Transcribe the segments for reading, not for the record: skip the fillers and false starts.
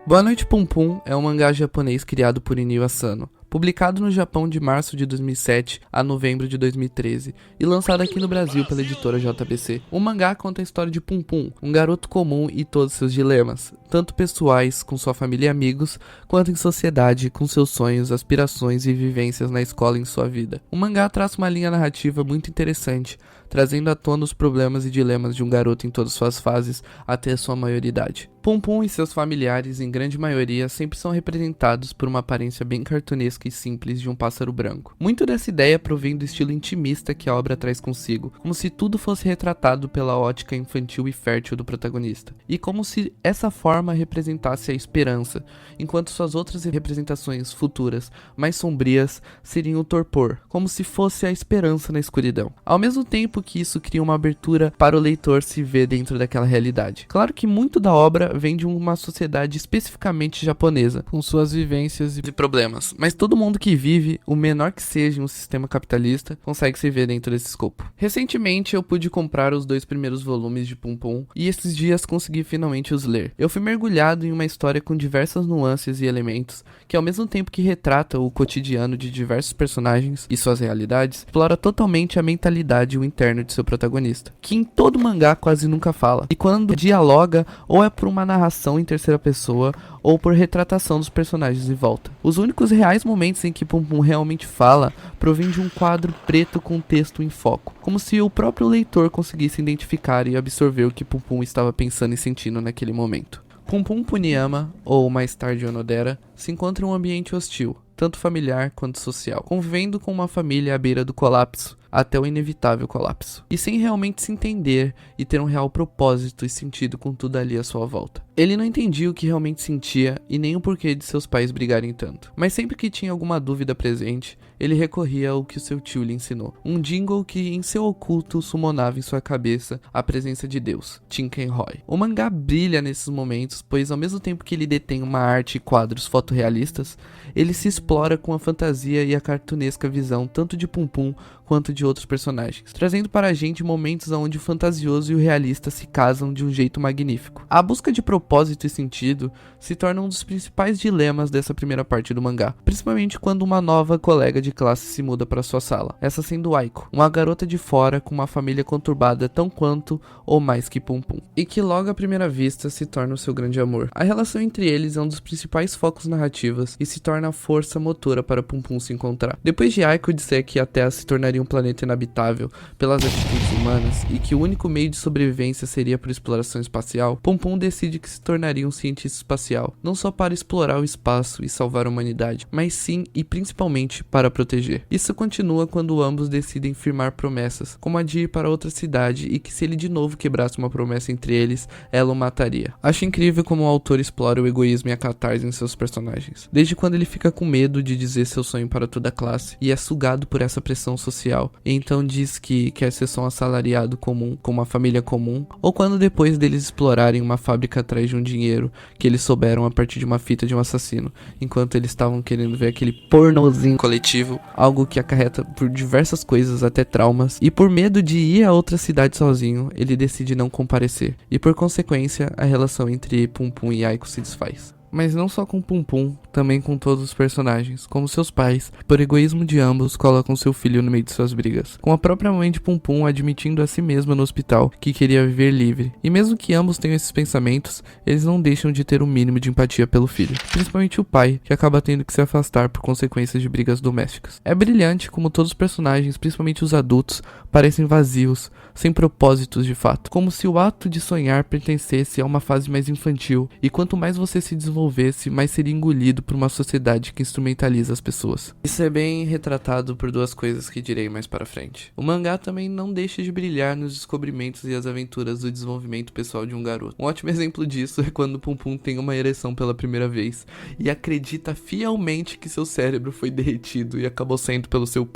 Boa Noite Pum Pum é um mangá japonês criado por Inio Asano, publicado no Japão de março de 2007 a novembro de 2013 e lançado aqui no Brasil pela editora JBC. O mangá conta a história de Pum Pum, um garoto comum e todos seus dilemas, tanto pessoais com sua família e amigos, quanto em sociedade com seus sonhos, aspirações e vivências na escola e em sua vida. O mangá traça uma linha narrativa muito interessante, trazendo à tona os problemas e dilemas de um garoto em todas suas fases até a sua maioridade. Pum Pum e seus familiares, em grande maioria, sempre são representados por uma aparência bem cartunesca e simples de um pássaro branco. Muito dessa ideia provém do estilo intimista que a obra traz consigo, como se tudo fosse retratado pela ótica infantil e fértil do protagonista, e como se essa forma representasse a esperança, enquanto suas outras representações futuras, mais sombrias, seriam o torpor, como se fosse a esperança na escuridão. Ao mesmo tempo que isso cria uma abertura para o leitor se ver dentro daquela realidade. Claro que muito da obra vem de uma sociedade especificamente japonesa, com suas vivências e problemas, mas todo mundo que vive, o menor que seja em um sistema capitalista, consegue se ver dentro desse escopo. Recentemente eu pude comprar os 2 primeiros volumes de Pum Pum e esses dias consegui finalmente os ler. Eu fui mergulhado em uma história com diversas nuances e elementos que, ao mesmo tempo que retrata o cotidiano de diversos personagens e suas realidades, explora totalmente a mentalidade e o interno de seu protagonista, que em todo mangá quase nunca fala, e quando dialoga ou é por uma narração em terceira pessoa ou por retratação dos personagens em volta. Os únicos reais momentos em que Pum Pum realmente fala provêm de um quadro preto com texto em foco, como se o próprio leitor conseguisse identificar e absorver o que Pum Pum estava pensando e sentindo naquele momento. Pum Pum Puniyama, ou mais tarde Onodera, se encontra em um ambiente hostil, tanto familiar quanto social, convivendo com uma família à beira do colapso, até o inevitável colapso, e sem realmente se entender e ter um real propósito e sentido com tudo ali à sua volta. Ele não entendia o que realmente sentia e nem o porquê de seus pais brigarem tanto, mas sempre que tinha alguma dúvida presente, ele recorria ao que o seu tio lhe ensinou, um jingle que em seu oculto summonava em sua cabeça a presença de Deus, Chinken-Roy. O mangá brilha nesses momentos, pois ao mesmo tempo que ele detém uma arte e quadros fotorrealistas, ele se explora com a fantasia e a cartunesca visão tanto de Pum Pum quanto de outros personagens, trazendo para a gente momentos onde o fantasioso e o realista se casam de um jeito magnífico. A busca de propósito e sentido se torna um dos principais dilemas dessa primeira parte do mangá, principalmente quando uma nova colega de classe se muda para sua sala, essa sendo Aiko, uma garota de fora com uma família conturbada tão quanto ou mais que Pum Pum, e que logo à primeira vista se torna o seu grande amor. A relação entre eles é um dos principais focos narrativas e se torna a força motora para Pum Pum se encontrar. Depois de Aiko dizer que a Terra se tornaria um planeta inabitável pelas atitudes humanas e que o único meio de sobrevivência seria por exploração espacial, Pum Pum decide que se tornaria um cientista espacial, não só para explorar o espaço e salvar a humanidade, mas sim e principalmente para proteger. Isso continua quando ambos decidem firmar promessas, como a de ir para outra cidade e que se ele de novo quebrasse uma promessa entre eles, ela o mataria. Acho incrível como o autor explora o egoísmo e a catarse em seus personagens, desde quando ele fica com medo de dizer seu sonho para toda a classe e é sugado por essa pressão social, e então diz que quer ser só um assalariado comum, com uma família comum, ou quando depois deles explorarem uma fábrica atrás de um dinheiro que eles souberam a partir de uma fita de um assassino, enquanto eles estavam querendo ver aquele pornozinho coletivo, algo que acarreta por diversas coisas, até traumas, e por medo de ir a outra cidade sozinho, ele decide não comparecer, e por consequência, a relação entre Pum Pum e Aiko se desfaz. Mas não só com Pum Pum, também com todos os personagens, como seus pais, por egoísmo de ambos, colocam seu filho no meio de suas brigas, com a própria mãe de Pum Pum admitindo a si mesma no hospital que queria viver livre, e mesmo que ambos tenham esses pensamentos, eles não deixam de ter um mínimo de empatia pelo filho, principalmente o pai, que acaba tendo que se afastar por consequências de brigas domésticas. É brilhante como todos os personagens, principalmente os adultos, parecem vazios, sem propósitos de fato, como se o ato de sonhar pertencesse a uma fase mais infantil, e quanto mais você se desenvolvesse, mais seria engolido por uma sociedade que instrumentaliza as pessoas. Isso é bem retratado por 2 coisas que direi mais para frente. O mangá também não deixa de brilhar nos descobrimentos e as aventuras do desenvolvimento pessoal de um garoto. Um ótimo exemplo disso é quando Pum Pum tem uma ereção pela primeira vez e acredita fielmente que seu cérebro foi derretido e acabou saindo pelo seu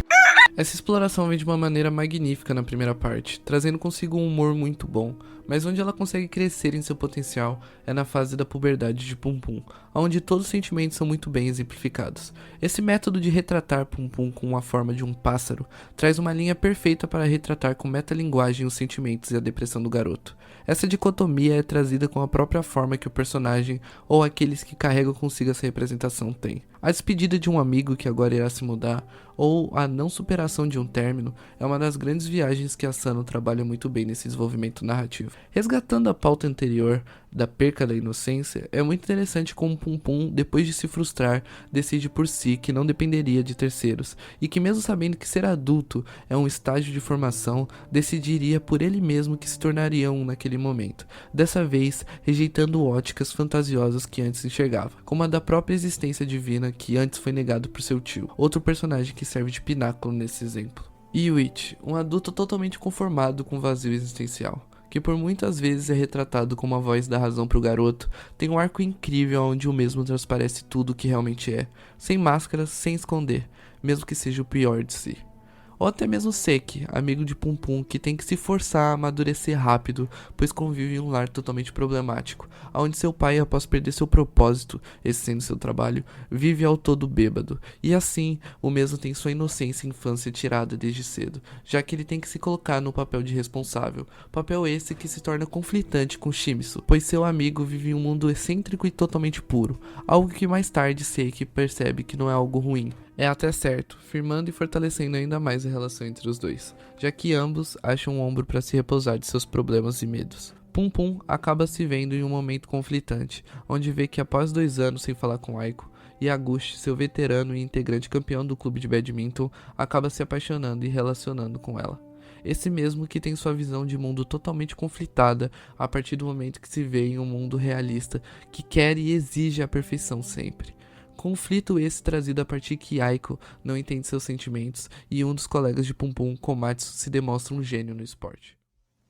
Essa exploração vem de uma maneira magnífica na primeira parte, trazendo consigo um humor muito bom, mas onde ela consegue crescer em seu potencial é na fase da puberdade de Pum Pum, onde todos os sentimentos são muito bem exemplificados. Esse método de retratar Pum Pum com a forma de um pássaro traz uma linha perfeita para retratar com metalinguagem os sentimentos e a depressão do garoto. Essa dicotomia é trazida com a própria forma que o personagem ou aqueles que carregam consigo essa representação têm. A despedida de um amigo que agora irá se mudar, ou a não superação de um término, é uma das grandes viagens que Asano trabalha muito bem nesse desenvolvimento narrativo. Resgatando a pauta anterior da perca da inocência, é muito interessante como Pum Pum, depois de se frustrar, decide por si que não dependeria de terceiros, e que mesmo sabendo que ser adulto é um estágio de formação, decidiria por ele mesmo que se tornaria um naquele momento, dessa vez rejeitando óticas fantasiosas que antes enxergava, como a da própria existência divina que antes foi negado por seu tio, outro personagem que serve de pináculo nesse exemplo. Yuichi, um adulto totalmente conformado com o vazio existencial, que por muitas vezes é retratado como a voz da razão para o garoto, tem um arco incrível onde o mesmo transparece tudo o que realmente é, sem máscaras, sem esconder, mesmo que seja o pior de si. Ou até mesmo Seki, amigo de Pum Pum, que tem que se forçar a amadurecer rápido, pois convive em um lar totalmente problemático, onde seu pai, após perder seu propósito, esse sendo seu trabalho, vive ao todo bêbado, e assim, o mesmo tem sua inocência e infância tirada desde cedo, já que ele tem que se colocar no papel de responsável, papel esse que se torna conflitante com Shimizu, pois seu amigo vive em um mundo excêntrico e totalmente puro, algo que mais tarde Seki percebe que não é algo ruim. É até certo, firmando e fortalecendo ainda mais a relação entre os dois, já que ambos acham um ombro para se repousar de seus problemas e medos. Pum Pum acaba se vendo em um momento conflitante, onde vê que após 2 anos sem falar com Aiko, Yaguchi, seu veterano e integrante campeão do clube de badminton, acaba se apaixonando e relacionando com ela. Esse mesmo que tem sua visão de mundo totalmente conflitada a partir do momento que se vê em um mundo realista que quer e exige a perfeição sempre. Conflito esse trazido a partir que Aiko não entende seus sentimentos e um dos colegas de Pum Pum, Komatsu, se demonstra um gênio no esporte.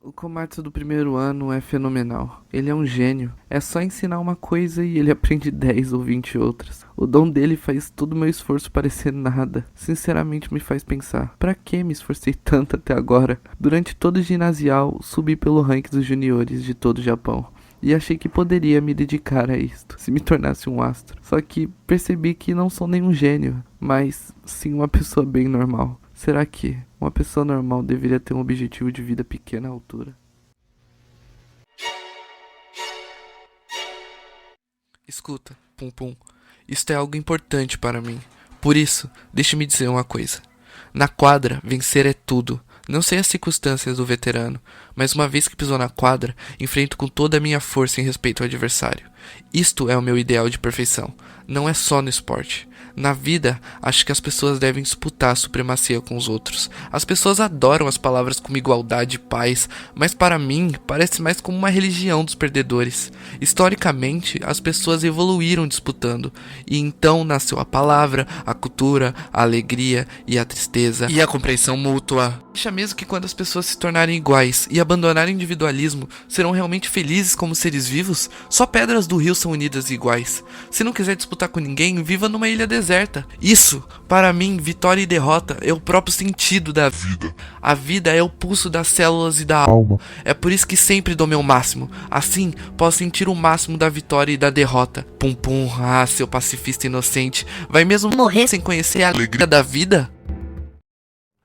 O Komatsu do primeiro ano é fenomenal. Ele é um gênio. É só ensinar uma coisa e ele aprende 10 ou 20 outras. O dom dele faz todo o meu esforço parecer nada. Sinceramente me faz pensar, pra que me esforcei tanto até agora? Durante todo o ginasial, subi pelo ranking dos juniores de todo o Japão. E achei que poderia me dedicar a isto, se me tornasse um astro. Só que percebi que não sou nenhum gênio, mas sim uma pessoa bem normal. Será que uma pessoa normal deveria ter um objetivo de vida pequena à altura? Escuta, Pum Pum, isto é algo importante para mim. Por isso, deixe-me dizer uma coisa. Na quadra, vencer é tudo. Não sei as circunstâncias do veterano, mas uma vez que pisou na quadra, enfrento com toda a minha força em respeito ao adversário. Isto é o meu ideal de perfeição. Não é só no esporte. Na vida, acho que as pessoas devem disputar a supremacia com os outros. As pessoas adoram as palavras como igualdade e paz, mas para mim, parece mais como uma religião dos perdedores. Historicamente, as pessoas evoluíram disputando, e então nasceu a palavra, a cultura, a alegria e a tristeza, e a compreensão mútua. Acha mesmo que quando as pessoas se tornarem iguais e abandonarem o individualismo, serão realmente felizes como seres vivos? Só pedras do rio são unidas e iguais. Se não quiser disputar com ninguém, viva numa ilha deserta. Isso, para mim, vitória e derrota é o próprio sentido da vida. A vida é o pulso das células e da alma. É por isso que sempre dou meu máximo. Assim, posso sentir o máximo da vitória e da derrota. Pum Pum, seu pacifista inocente, vai mesmo morrer sem conhecer a alegria da vida?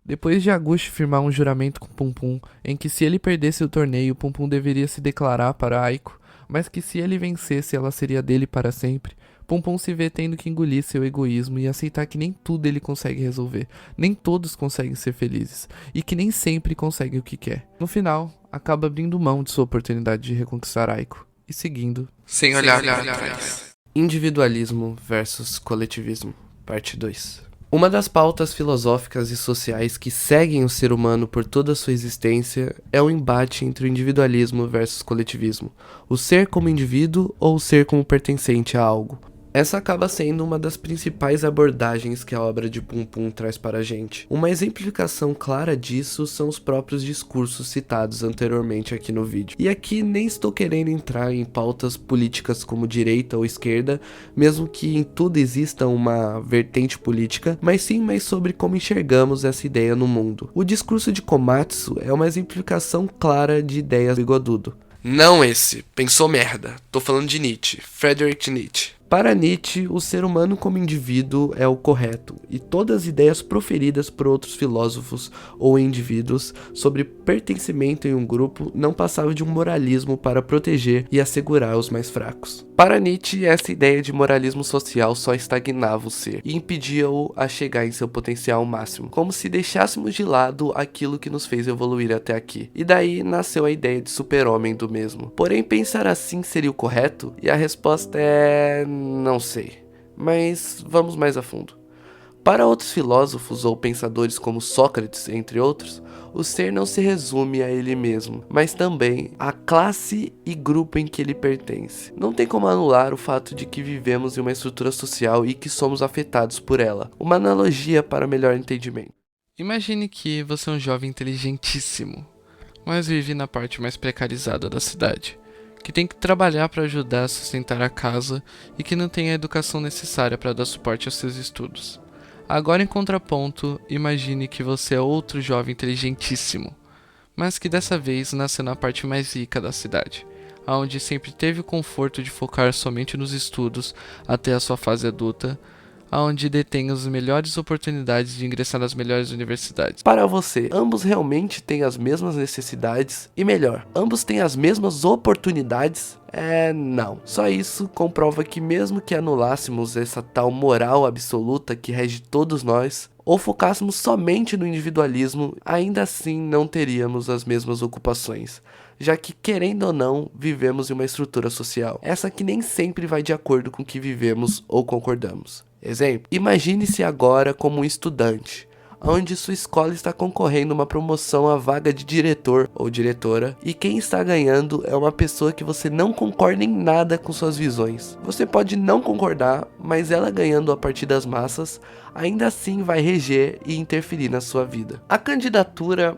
Depois de Yaguchi firmar um juramento com Pum Pum, em que se ele perdesse o torneio, Pum Pum deveria se declarar para Aiko, mas que se ele vencesse, ela seria dele para sempre, Pum Pum se vê tendo que engolir seu egoísmo e aceitar que nem tudo ele consegue resolver, nem todos conseguem ser felizes, e que nem sempre conseguem o que quer. No final, acaba abrindo mão de sua oportunidade de reconquistar Aiko, e seguindo, sem olhar para trás. Individualismo versus coletivismo, parte 2. Uma das pautas filosóficas e sociais que seguem o ser humano por toda a sua existência é o embate entre o individualismo versus coletivismo, o ser como indivíduo ou o ser como pertencente a algo. Essa acaba sendo uma das principais abordagens que a obra de Pum Pum traz para a gente. Uma exemplificação clara disso são os próprios discursos citados anteriormente aqui no vídeo. E aqui nem estou querendo entrar em pautas políticas como direita ou esquerda, mesmo que em tudo exista uma vertente política, mas sim mais sobre como enxergamos essa ideia no mundo. O discurso de Komatsu é uma exemplificação clara de ideias bigodudo. Não esse, pensou merda, tô falando de Nietzsche, Friedrich Nietzsche. Para Nietzsche, o ser humano como indivíduo é o correto, e todas as ideias proferidas por outros filósofos ou indivíduos sobre pertencimento em um grupo não passavam de um moralismo para proteger e assegurar os mais fracos. Para Nietzsche, essa ideia de moralismo social só estagnava o ser e impedia-o a chegar em seu potencial máximo, como se deixássemos de lado aquilo que nos fez evoluir até aqui. E daí nasceu a ideia de super-homem do mesmo. Porém, pensar assim seria o correto? E a resposta é... não sei. Mas vamos mais a fundo. Para outros filósofos ou pensadores como Sócrates, entre outros, o ser não se resume a ele mesmo, mas também à classe e grupo em que ele pertence. Não tem como anular o fato de que vivemos em uma estrutura social e que somos afetados por ela. Uma analogia para melhor entendimento. Imagine que você é um jovem inteligentíssimo, mas vive na parte mais precarizada da cidade, que tem que trabalhar para ajudar a sustentar a casa e que não tem a educação necessária para dar suporte aos seus estudos. Agora, em contraponto, imagine que você é outro jovem inteligentíssimo, mas que dessa vez nasceu na parte mais rica da cidade, onde sempre teve o conforto de focar somente nos estudos até a sua fase adulta, onde detém as melhores oportunidades de ingressar nas melhores universidades. Para você, ambos realmente têm as mesmas necessidades e melhor, ambos têm as mesmas oportunidades? Não. Só isso comprova que mesmo que anulássemos essa tal moral absoluta que rege todos nós, ou focássemos somente no individualismo, ainda assim não teríamos as mesmas ocupações, já que, querendo ou não, vivemos em uma estrutura social, essa que nem sempre vai de acordo com o que vivemos ou concordamos. Exemplo, imagine-se agora como um estudante, onde sua escola está concorrendo a uma promoção à vaga de diretor ou diretora, e quem está ganhando é uma pessoa que você não concorda em nada com suas visões. Você pode não concordar, mas ela ganhando a partir das massas, ainda assim vai reger e interferir na sua vida. A candidatura...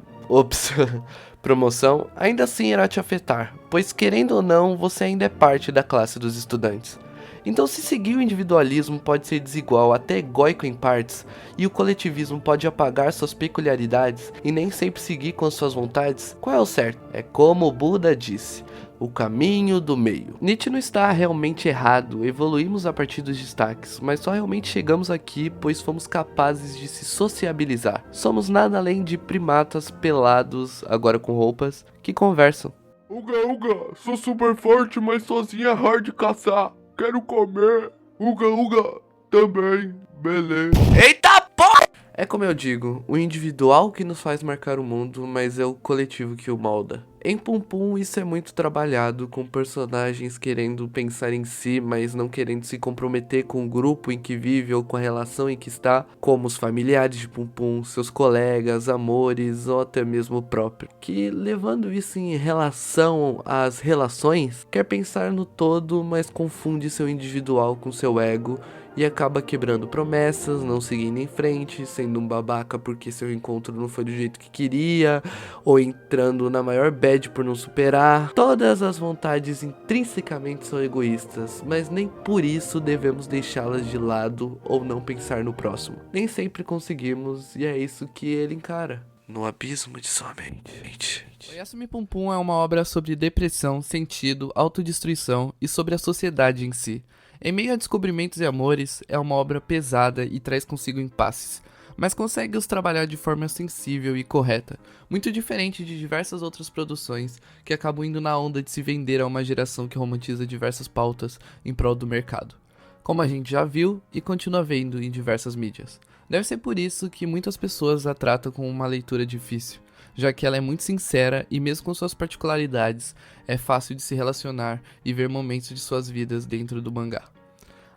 promoção ainda assim irá te afetar, pois querendo ou não, você ainda é parte da classe dos estudantes. Então, se seguir o individualismo pode ser desigual, até egóico em partes, e o coletivismo pode apagar suas peculiaridades e nem sempre seguir com as suas vontades, qual é o certo? É como o Buda disse, o caminho do meio. Nietzsche não está realmente errado, evoluímos a partir dos destaques, mas só realmente chegamos aqui pois fomos capazes de se sociabilizar. Somos nada além de primatas pelados, agora com roupas, que conversam. Uga, uga, sou super forte, mas sozinho é hard de caçar. Quero comer. Uga, uga, também, beleza. Eita porra! É como eu digo, o individual que nos faz marcar o mundo, mas é o coletivo que o molda. Em Pum Pum isso é muito trabalhado, com personagens querendo pensar em si, mas não querendo se comprometer com o grupo em que vive ou com a relação em que está, como os familiares de Pum Pum, seus colegas, amores ou até mesmo o próprio. Que, levando isso em relação às relações, quer pensar no todo, mas confunde seu individual com seu ego, e acaba quebrando promessas, não seguindo em frente, sendo um babaca porque seu encontro não foi do jeito que queria, ou entrando na maior bad por não superar. Todas as vontades intrinsecamente são egoístas, mas nem por isso devemos deixá-las de lado ou não pensar no próximo. Nem sempre conseguimos, e é isso que ele encara. No abismo de sua mente. Oyasumi Pum Pum é uma obra sobre depressão, sentido, autodestruição e sobre a sociedade em si. Em meio a descobrimentos e amores, é uma obra pesada e traz consigo impasses, mas consegue os trabalhar de forma sensível e correta, muito diferente de diversas outras produções que acabam indo na onda de se vender a uma geração que romantiza diversas pautas em prol do mercado, como a gente já viu e continua vendo em diversas mídias. Deve ser por isso que muitas pessoas a tratam como uma leitura difícil, já que ela é muito sincera e mesmo com suas particularidades, é fácil de se relacionar e ver momentos de suas vidas dentro do mangá.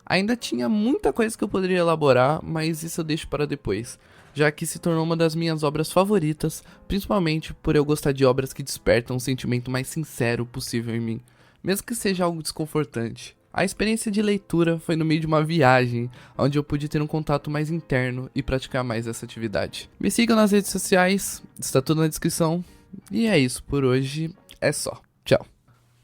Ainda tinha muita coisa que eu poderia elaborar, mas isso eu deixo para depois, já que se tornou uma das minhas obras favoritas, principalmente por eu gostar de obras que despertam um sentimento mais sincero possível em mim, mesmo que seja algo desconfortante. A experiência de leitura foi no meio de uma viagem, onde eu pude ter um contato mais interno e praticar mais essa atividade. Me sigam nas redes sociais, está tudo na descrição. E é isso, por hoje é só. Tchau.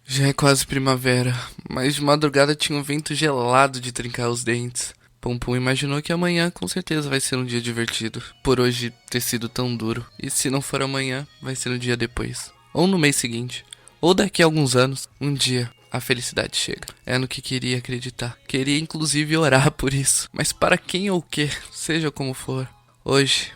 Já é quase primavera, mas de madrugada tinha um vento gelado de trincar os dentes. Pum Pum imaginou que amanhã com certeza vai ser um dia divertido, por hoje ter sido tão duro. E se não for amanhã, vai ser no dia depois. Ou no mês seguinte. Ou daqui a alguns anos, um dia. a felicidade chega. É no que queria acreditar. Queria inclusive orar por isso. Mas para quem ou o que, seja como for, hoje